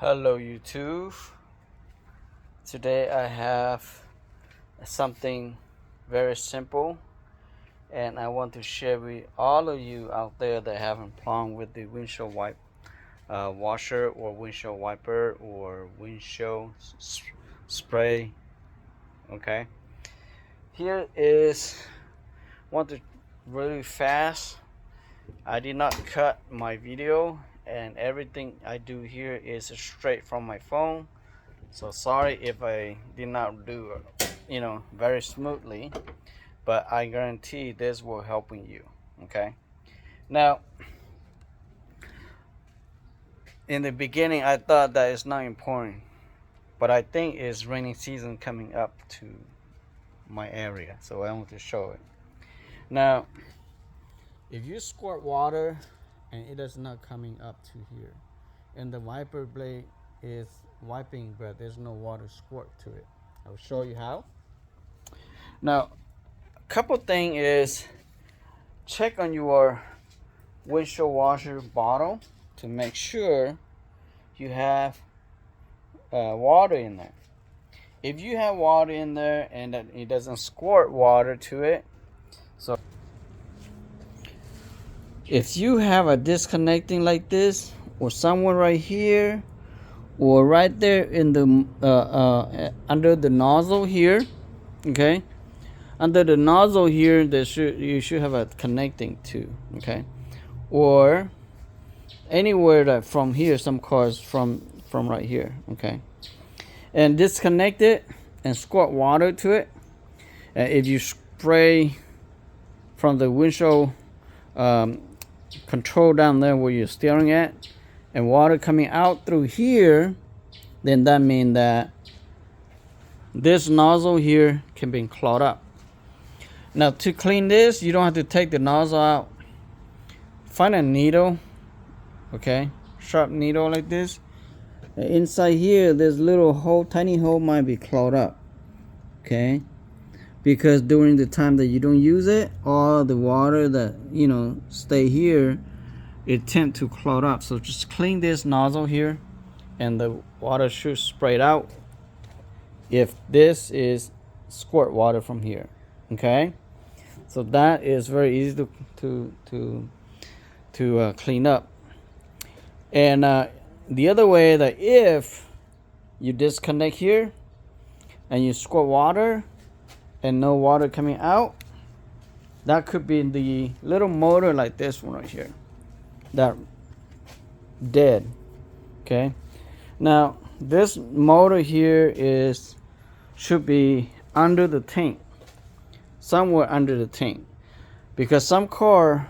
Hello YouTube. Today I have something very simple and I want to share with all of you out there that haven't problem with the windshield washer or windshield wiper or windshield spray. Okay, here is want to really fast. I did not cut my video and everything I do here is straight from my phone. So sorry if I did not do very smoothly, but I guarantee this will helping you. Okay. Now, in the beginning, I thought that it's not important, but I think it's rainy season coming up to my area, so I want to show it. Now, if you squirt water and it is not coming up to here, and the wiper blade is wiping but there's no water squirt to it, I'll show you how. Now, a couple thing is check on your windshield washer bottle to make sure you have water in there. If you have water in there and that it doesn't squirt water to it, so if you have a disconnecting like this or somewhere right here or right there in the under the nozzle here, okay, under the nozzle here you should have a connecting to, okay, or anywhere that from here, some cars from right here, okay, and disconnect it and squirt water to it. If you spray from the windshield control down there where you're steering at and water coming out through here, then that means that this nozzle here can be clogged up. Now to clean this, you don't have to take the nozzle out. Find a needle, okay, sharp needle like this. And inside here, this little hole, tiny hole might be clogged up, okay, because during the time that you don't use it, all the water that stay here, it tend to clog up. So just clean this nozzle here and the water should spray it out if this is squirt water from here, okay. So that is very easy to clean up. And the other way, that if you disconnect here and you squirt water and no water coming out, that could be the little motor like this one right here, that dead, okay. Now this motor here should be under the tank, somewhere under the tank, because some car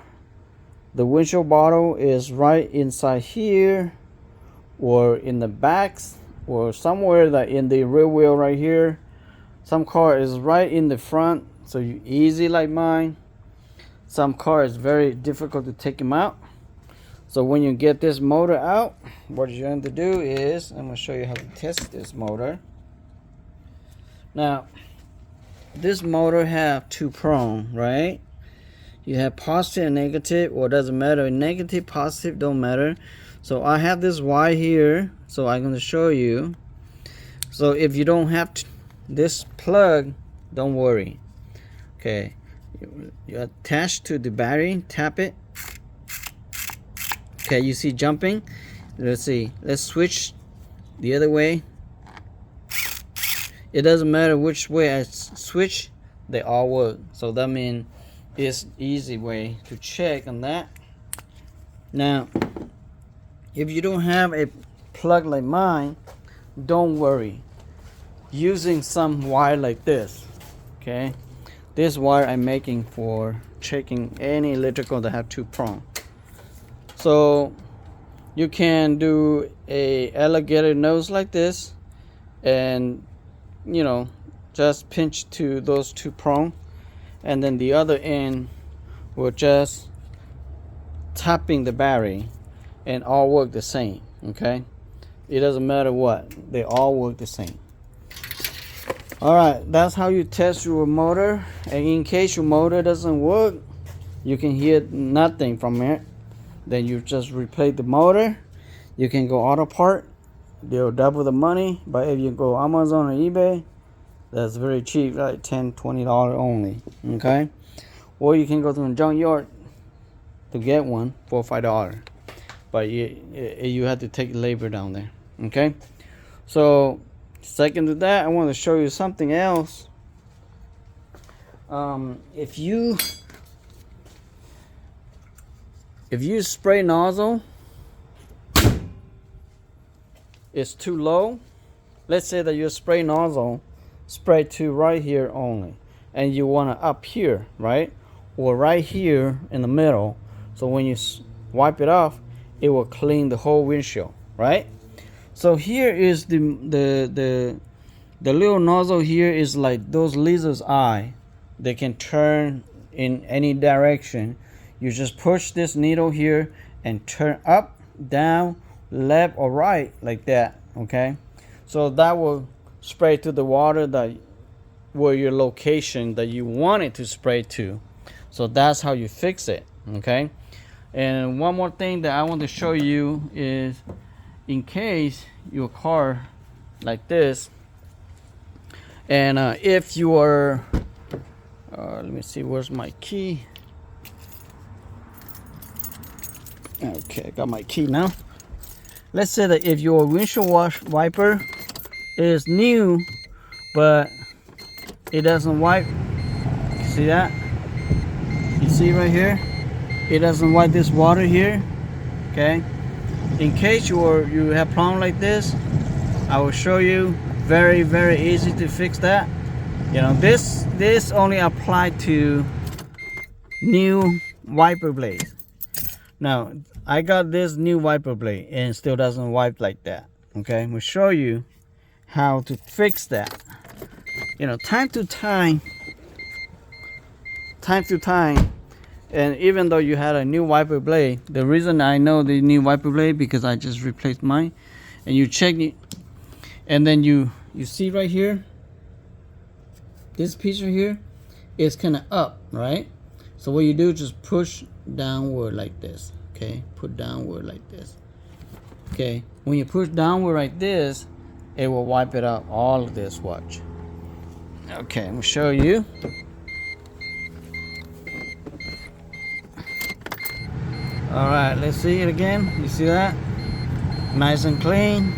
the windshield bottle is right inside here or in the backs or somewhere that in the rear wheel right here. Some car is right in the front, so you easy like mine. Some car is very difficult to take them out. So when you get this motor out, what you're going to do is, I'm going to show you how to test this motor. Now, this motor have two prong, right? You have positive and negative, or doesn't matter, negative, positive, don't matter. So I have this Y here, so I'm going to show you. So if you don't have this plug, don't worry. Okay, you attach to the battery, tap it. Okay, you see jumping. Let's see, let's switch the other way. It doesn't matter which way I switch, they all work. So that means it's easy way to check on that. Now if you don't have a plug like mine, don't worry, using some wire like this, okay. This wire I'm making for checking any electrical that have two prong. So you can do a alligator nose like this and just pinch to those two prong, and then the other end will just tapping the battery, and all work the same, okay. It doesn't matter what, they all work the same. All right, that's how you test your motor. And in case your motor doesn't work, you can hear nothing from it, then you just replace the motor. You can go auto part they'll double the money. But if you go Amazon or eBay, that's very cheap, like $10-20 only. Okay, or you can go to a junkyard to get one for $5. But you have to take labor down there. Okay, so second to that, I want to show you something else. If you spray nozzle is too low, let's say that your spray nozzle spray to right here only, and you want to up here, right, or right here in the middle, so when you wipe it off, it will clean the whole windshield, right? So here is the little nozzle here is like those lizard's eye. They can turn in any direction. You just push this needle here and turn up, down, left or right, like that. Okay, so that will spray to the water that where your location that you want it to spray to. So that's how you fix it. Okay, and one more thing that I want to show you is, in case your car like this, and if you are let me see, where's my key? Okay, I got my key now. Let's say that if your windshield wiper is new, but it doesn't wipe, see that? You see right here? It doesn't wipe this water here. Okay. In case you have problem like this, I will show you very easy to fix that. You know, this only apply to new wiper blades. Now I got this new wiper blade and it still doesn't wipe like that. Okay, we'll show you how to fix that. You know, time to time, and even though you had a new wiper blade, the reason I know the new wiper blade because I just replaced mine, and you check it, and then you see right here, this piece right here is kind of up, right? So what you do, just push downward like this. Okay, put downward like this. Okay, when you push downward like this, it will wipe it out, all of this, watch. Okay, I'm gonna show you. All right, let's see it again. You see that? Nice and clean.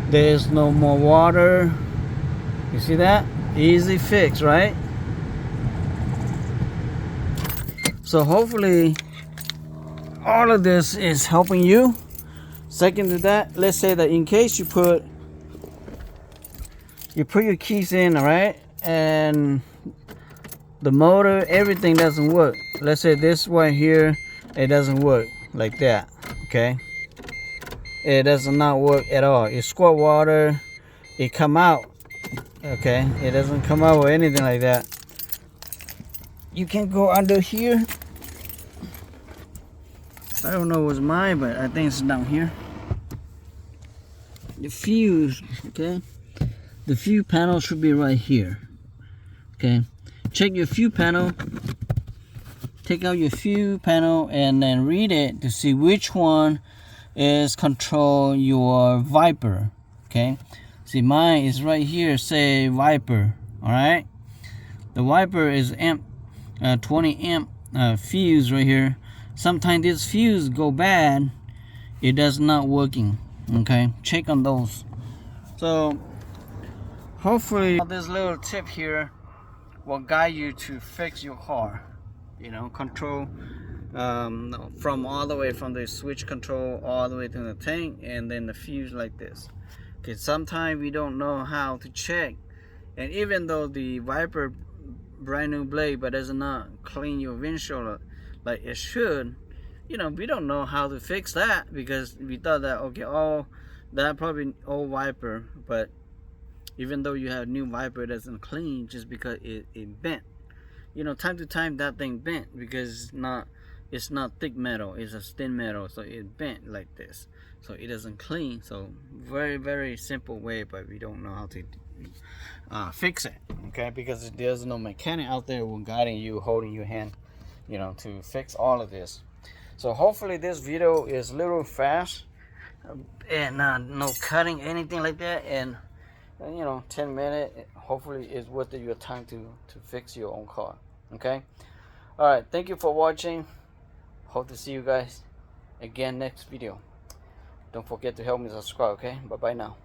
There's no more water. You see that? Easy fix, right? So hopefully all of this is helping you. Second to that, let's say that in case you put your keys in, all right, and the motor, everything doesn't work. Let's say this one here, it doesn't work like that. Okay, it does not work at all. You squirt water, it come out. Okay, it doesn't come out or anything like that. You can go under here. I don't know what's mine, but I think it's down here. The fuse, okay, the fuse panel should be right here. Okay, check your fuse panel. Take out your fuse panel and then read it to see which one is control your Viper. Okay, see mine is right here, say Viper. All right, the Viper is 20 amp fuse right here. Sometimes this fuse go bad, it does not working. Okay, check on those. So hopefully this little tip here will guide you to fix your car. You know, control from all the way from the switch control all the way to the tank, and then the fuse like this. Okay, sometimes we don't know how to check, and even though the Viper brand new blade but does not clean your windshield like it should, you know, we don't know how to fix that because we thought that, okay, oh, that probably old Viper, but even though you have new Viper, it doesn't clean just because it bent. You know, time to time that thing bent because it's not thick metal, it's a thin metal, so it bent like this, so it doesn't clean. So very simple way, but we don't know how to fix it. Okay, because there's no mechanic out there who guiding you, holding your hand, you know, to fix all of this. So hopefully this video is a little fast. and no cutting anything like that. And you know, 10 minutes hopefully is worth your time to fix your own car. Okay. All right, thank you for watching. Hope to see you guys again next video. Don't forget to help me subscribe. Okay, bye bye now.